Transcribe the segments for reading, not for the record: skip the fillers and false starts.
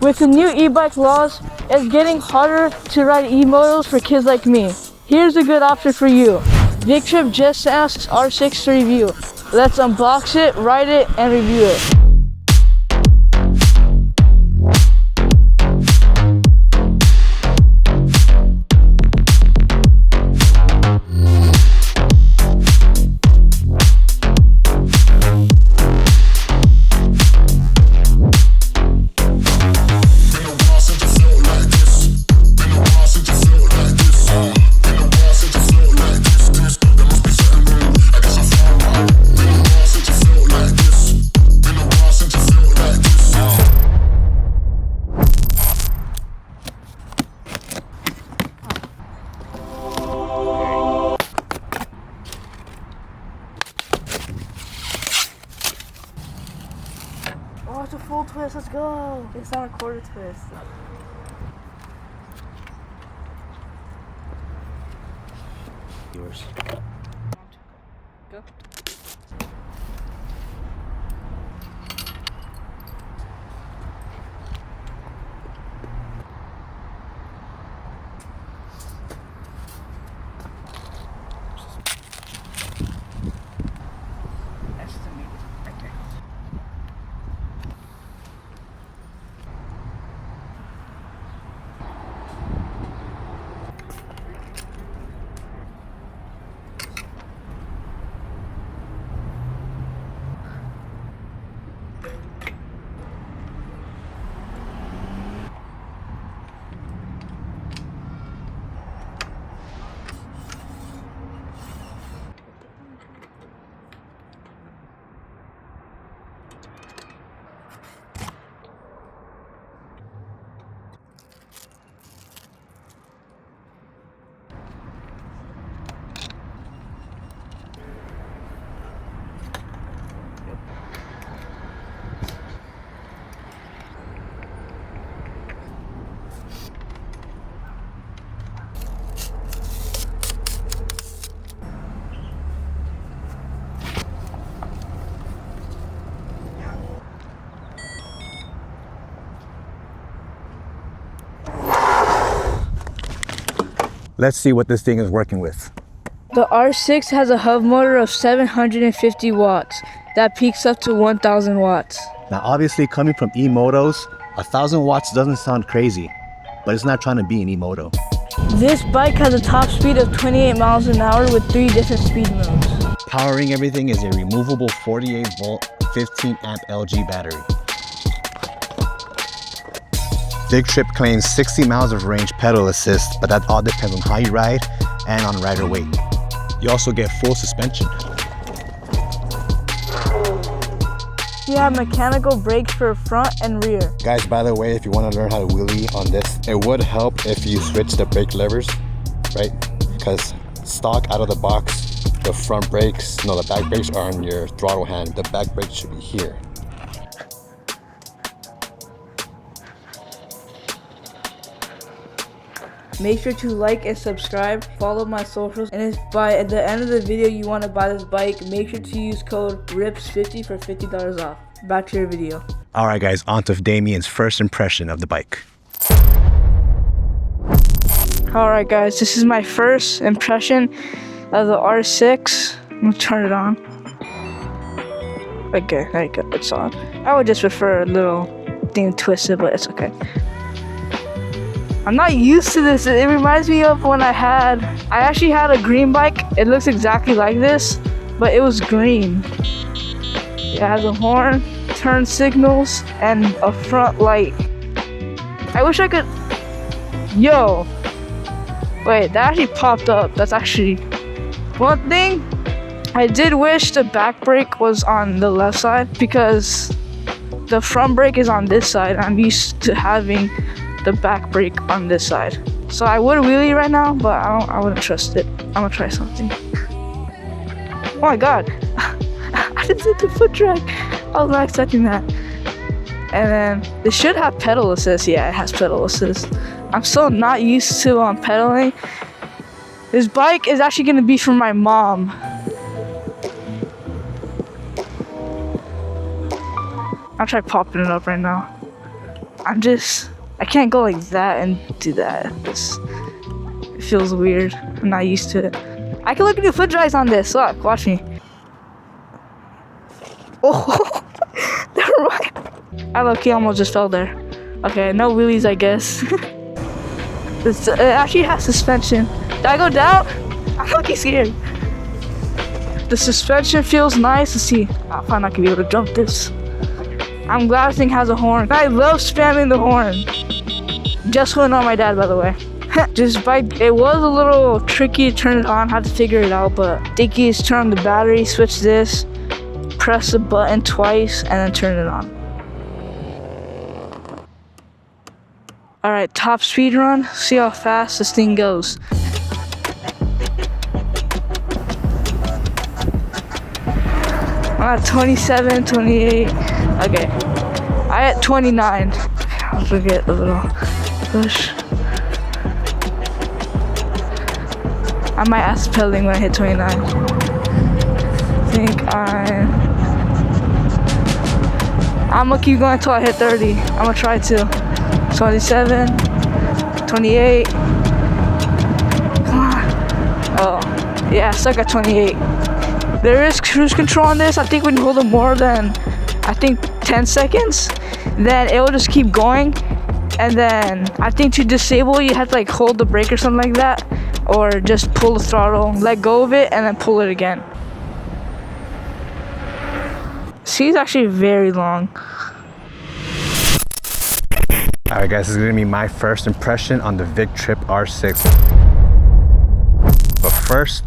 With the new e-bike laws, it's getting harder to ride e-motos for kids like me. Here's a good option for you. VICTRIP just sent us R6 to review. Let's unbox it, ride it, and review it. Oh, it's a full twist, let's go. It's not a quarter twist. Yours. Go. Let's see what this thing is working with. The R6 has a hub motor of 750 watts that peaks up to 1000 watts. Now obviously coming from e-motos, 1000 watts doesn't sound crazy, but it's not trying to be an e-moto. This bike has a top speed of 28 miles an hour with 3 different speed modes. Powering everything is a removable 48 volt, 15 amp LG battery. VICTRIP claims 60 miles of range pedal assist, but that all depends on how you ride and on rider weight. You also get full suspension. You have mechanical brakes for front and rear. Guys, by the way, if you want to learn how to wheelie on this, it would help if you switch the brake levers, right? Because stock out of the box, the front brakes, no, the back brakes are on your throttle hand. The back brakes should be here. Make sure to like and subscribe, follow my socials, and if by at the end of the video you want to buy this bike, make sure to use code RIPS50 for $50 off. Back to your video. All right, guys, on to Damian's first impression of the bike. All right, guys, this is my first impression of the R6. I'm gonna turn it on. Okay, there you go, it's on. I would just prefer a little thing twisted, but it's okay. I'm not used to this. It reminds me of when I actually had a green bike. It looks exactly like this, but it was green. It has a horn, turn signals, and a front light. I wish I could, yo, wait, that actually popped up. That's actually, one thing, I did wish the back brake was on the left side because the front brake is on this side. I'm used to having the back brake on this side. So I would wheelie right now, but I wouldn't trust it. I'm gonna try something. Oh my god. I just did the foot drag. I was not expecting that. And then this should have pedal assist. Yeah, it has pedal assist. I'm still not used to pedaling. This bike is actually gonna be for my mom. I'll try popping it up right now. I can't go like that and do that. It feels weird. I'm not used to it. I can look at the foot dries on this. Look, watch me. Oh, never mind. I low-key almost just fell there. Okay, no wheelies, I guess. It actually has suspension. Did I go down? I'm fucking scared. The suspension feels nice. Let's see. I'm probably not gonna be able to jump this. I'm glad this thing has a horn. I love spamming the horn. Just went on my dad, by the way. It was a little tricky to turn it on. Had to figure it out, but I think you just turn on the battery, switch this, press the button twice, and then turn it on. All right, top speed run. See how fast this thing goes. I'm at 27, 28. Okay, I at 29. I'll forget a little push. I might ask pedaling when I hit 29. I think I'm gonna keep going until I hit 30. I'm gonna try to. 27, 28. Come on. Oh, yeah, I stuck at 28. There is cruise control on this. I think when you hold it more than, 10 seconds, then it will just keep going. And then I think to disable, you have to like hold the brake or something like that, or just pull the throttle, let go of it, and then pull it again. See, it's actually very long. Alright guys, this is gonna be my first impression on the VICTRIP R6. But first,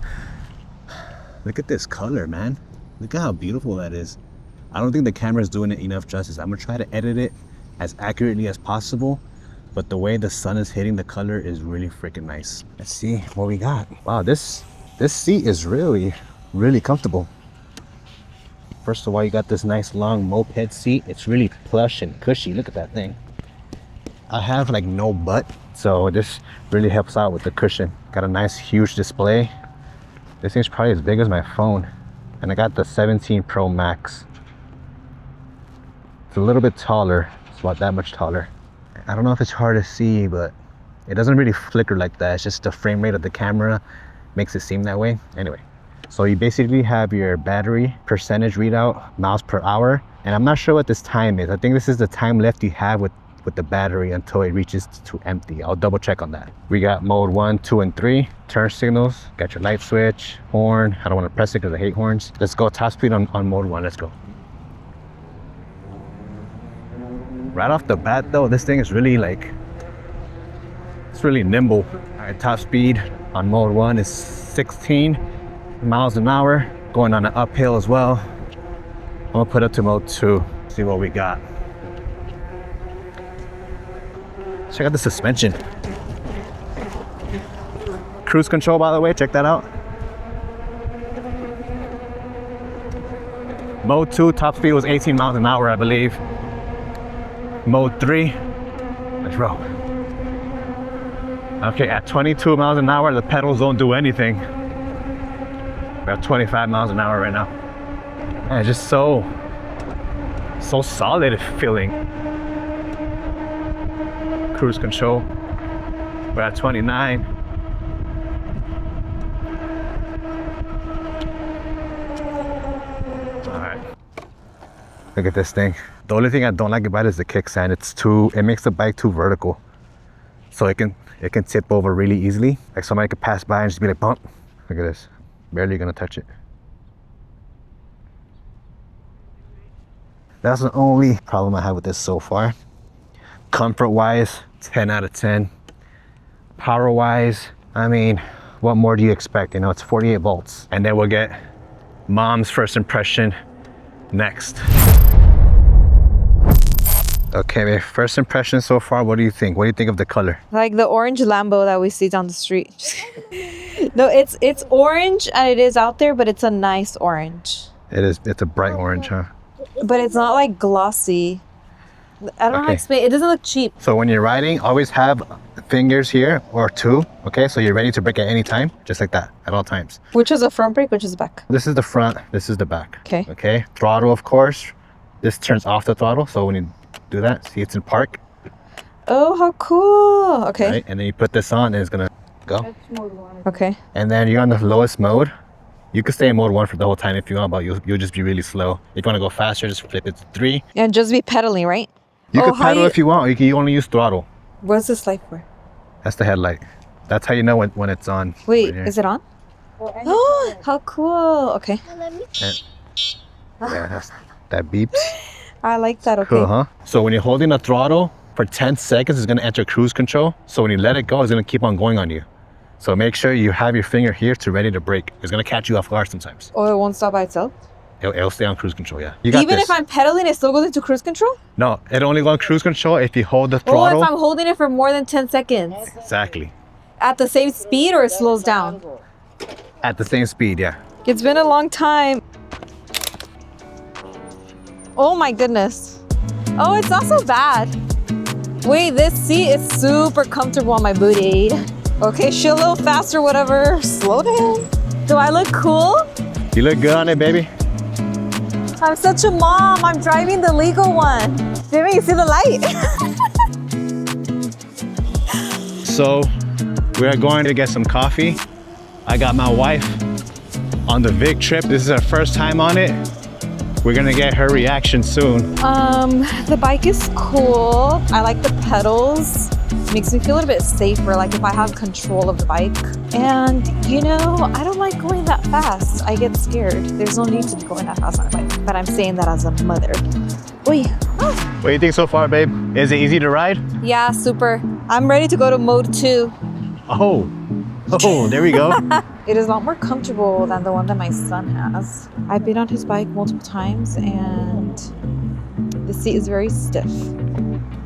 look at this color, man. Look at how beautiful that is. I don't think the camera is doing it enough justice. I'm gonna try to edit it as accurately as possible, but the way the sun is hitting the color is really freaking nice. Let's see what we got. Wow, this seat is really comfortable. First of all, you got this nice long moped seat. It's really plush and cushy. Look at that thing. I have like no butt, so this really helps out with the cushion. Got a nice huge display. This thing's probably as big as my phone. And I got the 17 Pro Max. It's a little bit taller. It's about that much taller. I don't know if it's hard to see, but it doesn't really flicker like that. It's just the frame rate of the camera makes it seem that way. Anyway, so you basically have your battery percentage readout, miles per hour. And I'm not sure what this time is. I think this is the time left you have with the battery until it reaches to empty. I'll double check on that. We got mode 1, 2, and 3. Turn signals, got your light switch, horn. I don't want to press it because I hate horns. Let's go top speed on mode 1, let's go. Right off the bat though, this thing is really it's really nimble. All right, top speed on mode 1 is 16 miles an hour, going on an uphill as well. I'm gonna put it to mode 2, see what we got. Check out the suspension. Cruise control, by the way, check that out. Mode 2, top speed was 18 miles an hour, I believe. Mode 3, let's roll. Okay, at 22 miles an hour, the pedals don't do anything. We're at 25 miles an hour right now. And it's just so solid feeling. Cruise control, we're at 29. All right, look at this thing. The only thing I don't like about it is the kickstand. It makes the bike too vertical, so it can tip over really easily. Like somebody could pass by and just be like, bump. Look at this, barely gonna touch it. That's the only problem I have with this so far. Comfort wise, 10 out of 10. Power wise, I mean, what more do you expect? You know, it's 48 volts. And then we'll get mom's first impression next. Okay, first impression so far, what do you think? What do you think of the color? Like the orange Lambo that we see down the street. No, it's orange and it is out there, but it's a nice orange. It is, it's a bright orange, huh? But it's not like glossy. I don't know how to explain. It doesn't look cheap. So when you're riding, always have fingers here or two, okay? So you're ready to brake at any time, just like that, at all times. Which is the front brake, which is the back? This is the front, this is the back. Okay. Okay, throttle, of course. This turns off the throttle, so when you do that, see it's in park. Oh, how cool. Okay. Right? And then you put this on and it's gonna go. Okay. And then you're on the lowest mode. You could stay in mode 1 for the whole time if you want, but you'll just be really slow. If you want to go faster, just flip it to 3. And just be pedaling, right? You Oh, can how pedal you- if you want. You only use throttle. What's this light for? That's the headlight. That's how you know when it's on. Wait, right here. is it on? Oh, how cool. Okay. Yeah, that beeps. I like that. Okay. Cool, huh? So when you're holding the throttle for 10 seconds, it's gonna enter cruise control. So when you let it go, it's gonna keep on going on you. So make sure you have your finger here to ready to brake. It's gonna catch you off guard sometimes. Oh, it won't stop by itself? It'll stay on cruise control, yeah. You got Even this. if I'm pedaling, it still goes into cruise control? No, it only goes on cruise control if you hold the Oh, throttle. if I'm holding it for more than 10 seconds. Exactly. At the same speed or it slows down? At the same speed, yeah. It's been a long time. Oh my goodness. Oh, it's not so bad. Wait, this seat is super comfortable on my booty. Okay, chill a little faster, whatever. Slow down. Do I look cool? You look good on it, baby. I'm such a mom. I'm driving the legal one. Didn't you see the light? So we are going to get some coffee. I got my wife on the VICTRIP. This is her first time on it. We're gonna get her reaction soon. The bike is cool. I like the pedals. Makes me feel a little bit safer, like if I have control of the bike. And you know, I don't like going that fast. I get scared. There's no need to be going that fast on a bike. But I'm saying that as a mother. Oy. What do you think so far, babe? Is it easy to ride? Yeah, super. I'm ready to go to mode 2. Oh, there we go. It is a lot more comfortable than the one that my son has. I've been on his bike multiple times and the seat is very stiff.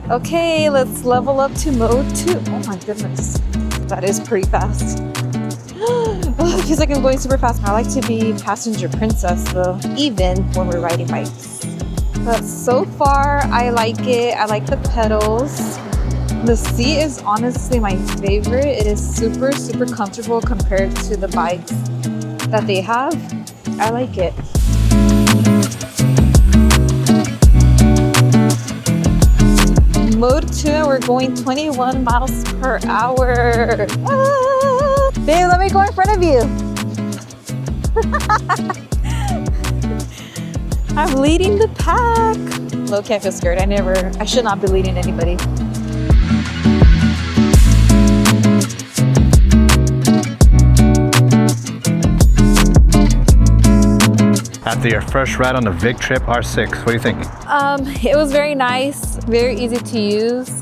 Okay, let's level up to mode 2. Oh my goodness, that is pretty fast. Oh, it feels like I'm going super fast. I like to be passenger princess though, even when we're riding bikes. But so far, I like it. I like the pedals. The seat is honestly my favorite. It is super, super comfortable compared to the bikes that they have. I like it. Mode 2 and we're going 21 miles per hour. Ah! Babe, let me go in front of you. I'm leading the pack. Low-key, I feel scared. I should not be leading anybody. After your first ride on the VICTRIP R6, what do you think? It was very nice, very easy to use.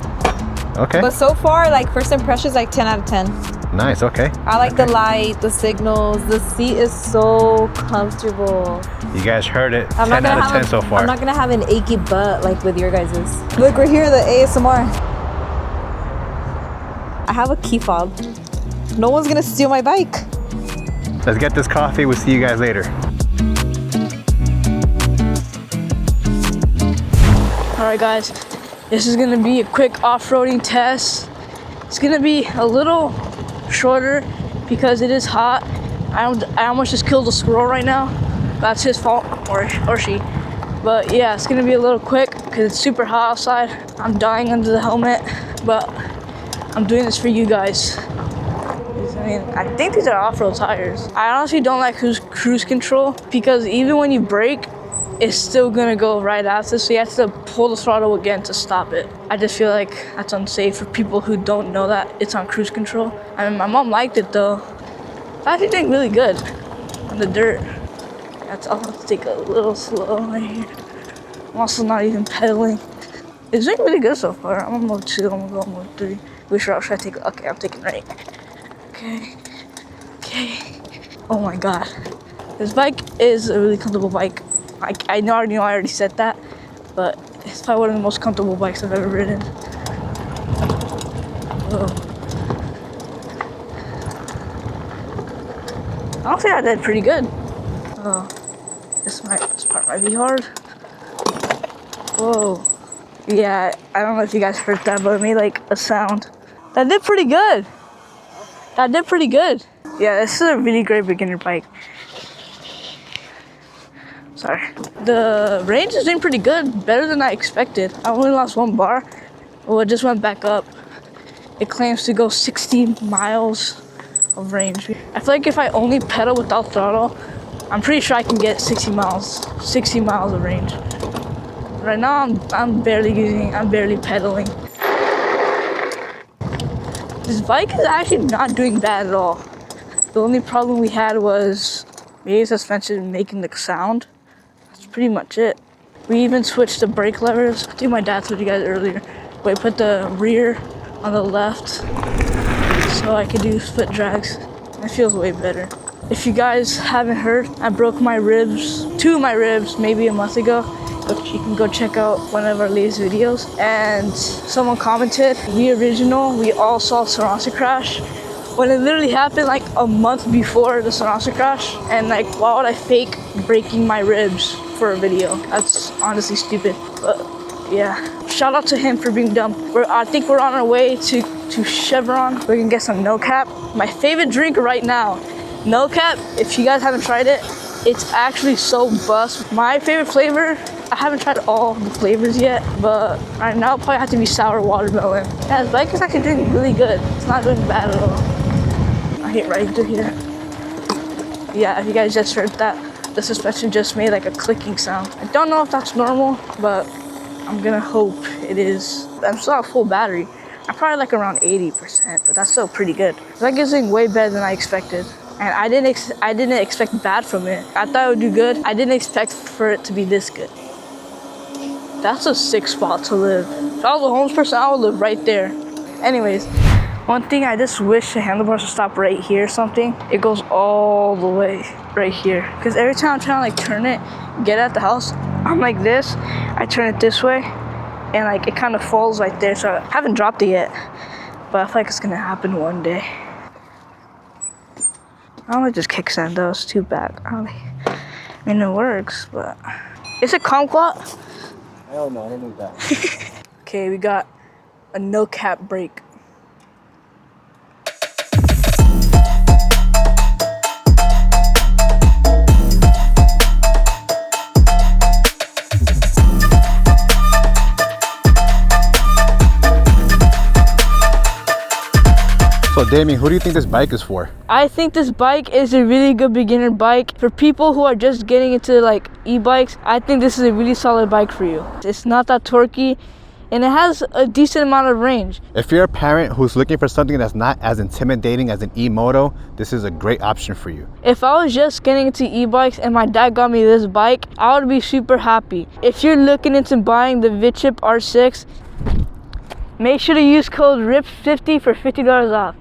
Okay. But so far, like first impressions, like 10 out of 10. Nice, okay. I like the light, the signals. The seat is so comfortable. You guys heard it. I'm 10 not out gonna of 10 have so far. I'm not gonna have an achy butt like with your guys's. Look, we're here, the ASMR. I have a key fob. No one's gonna steal my bike. Let's get this coffee. We'll see you guys later. Alright guys, this is gonna be a quick off-roading test. It's gonna be a little shorter because it is hot. I almost just killed a squirrel right now. That's his fault, or she. But yeah, it's gonna be a little quick because it's super hot outside. I'm dying under the helmet, but I'm doing this for you guys. I think these are off-road tires. I honestly don't like cruise control because even when you brake, it's still gonna go right after, so you have to pull the throttle again to stop it. I just feel like that's unsafe for people who don't know that it's on cruise control. I mean, my mom liked it though. I actually think really good on the dirt. I'll have to take a little slow right here. I'm also not even pedaling. It's doing really good so far. I'm on mode 2, I'm gonna go on mode 3. Which route should I take? Okay, I'm taking right. Okay. Oh my God. This bike is a really comfortable bike. I already said that, but it's probably one of the most comfortable bikes I've ever ridden. Whoa. I don't think I did pretty good. Oh, this part might be hard. Whoa. Yeah, I don't know if you guys heard that, but it made like a sound. That did pretty good. Yeah, this is a really great beginner bike. Sorry. The range is doing pretty good, better than I expected. I only lost 1 bar, Well, it just went back up. It claims to go 60 miles of range. I feel like if I only pedal without throttle, I'm pretty sure I can get 60 miles of range. Right now, I'm barely pedaling. This bike is actually not doing bad at all. The only problem we had was maybe suspension making the sound. That's pretty much it. We even switched the brake levers. I think my dad told you guys earlier. We put the rear on the left so I could do foot drags. It feels way better. If you guys haven't heard, I broke my ribs, 2 of my ribs, maybe a month ago. You can go check out one of our latest videos. And someone commented, we all saw Sonata crash. When it literally happened like a month before the Sonata crash. And like, why would I fake breaking my ribs for a video? That's honestly stupid. But yeah, shout out to him for being dumb. I think we're on our way to Chevron. We're gonna get some no cap. My favorite drink right now, no cap. If you guys haven't tried it, it's actually so bust. My favorite flavor, I haven't tried all the flavors yet, but right now it'll probably have to be sour watermelon. Yeah, this bike is actually doing really good. It's not doing bad at all. I hit right into here. Yeah, if you guys just heard that, the suspension just made like a clicking sound. I don't know if that's normal, but I'm gonna hope it is. I'm still at full battery. I'm probably like around 80%, but that's still pretty good. That is doing way better than I expected. And I didn't expect bad from it. I thought it would do good. I didn't expect for it to be this good. That's a sick spot to live. If I was a homeless person, I would live right there. Anyways, one thing I just wish the handlebars would stop right here or something. It goes all the way right here. Because every time I'm trying to like turn it, get at the house, I'm like this. I turn it this way, and like it kind of falls right there. So I haven't dropped it yet, but I feel like it's gonna happen one day. I don't like this kickstand though, it's too bad. I mean, it works, but... Is it kumquat? Hell no, I don't need that. Okay, we got a no cap brake. So Damian, who do you think this bike is for? I think this bike is a really good beginner bike. For people who are just getting into like e-bikes, I think this is a really solid bike for you. It's not that torquey, and it has a decent amount of range. If you're a parent who's looking for something that's not as intimidating as an e-moto, this is a great option for you. If I was just getting into e-bikes and my dad got me this bike, I would be super happy. If you're looking into buying the VICTRIP R6, make sure to use code RIPS50 for $50 off.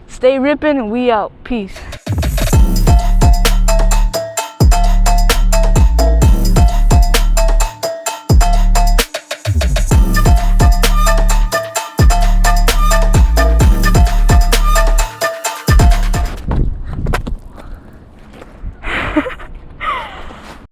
Stay ripping and we out. Peace.